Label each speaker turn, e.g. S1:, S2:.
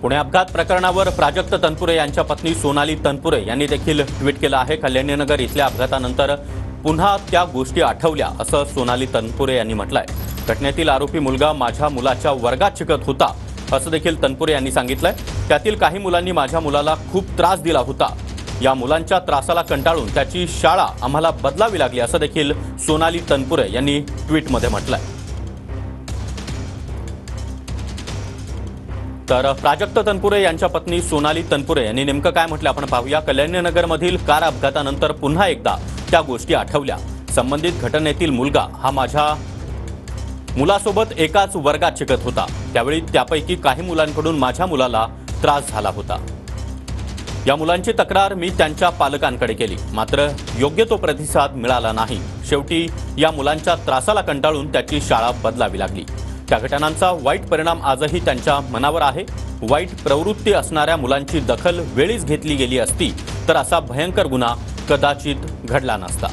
S1: पुणे अपघात प्रकरणावर प्राजक्त तनपुरे यांच्या पत्नी सोनाली तनपुरे यांनी देखील ट्विट केलं आहे। कल्याणीनगर इथल्या अपघातानंतर पुन्हा त्या गोष्टी आठवल्या असं सोनाली तनपुरे यांनी म्हटलंय। घटनेतील आरोपी मुलगा माझ्या मुलाच्या वर्गात शिकत होता असं देखील तनपुरे यांनी सांगितलंय। त्यातील काही मुलांनी माझ्या मुलाला खूप त्रास दिला होता। या मुलांच्या त्रासाला कंटाळून त्याची शाळा आम्हाला बदलावी लागली असं देखील सोनाली तनपुरे यांनी ट्विटमध्ये म्हटलंय। तर प्राजक्त तनपुरे यांच्या पत्नी सोनाली तनपुरे यांनी नेमकं काय म्हटलं आपण पाहूया। कल्याणीनगरमधील कार अपघातानंतर पुन्हा एकदा त्या गोष्टी आठवल्या। संबंधित घटनेतील मुलगा हा माझ्या मुलासोबत एकाच वर्गात शिकत होता। त्यावेळी त्यापैकी काही मुलांकडून माझ्या मुलाला त्रास झाला होता। या मुलांची तक्रार मी त्यांच्या पालकांकडे केली, मात्र योग्य तो प्रतिसाद मिळाला नाही। शेवटी या मुलांच्या त्रासाला कंटाळून त्याची शाळा बदलावी लागली। त्या घटनांचा वाईट परिणाम आजही त्यांच्या मनावर आहे। वाईट प्रवृत्ती असणाऱ्या मुलांची दखल वेळीच घेतली गेली असती तर असा भयंकर गुन्हा कदाचित घडला नसता।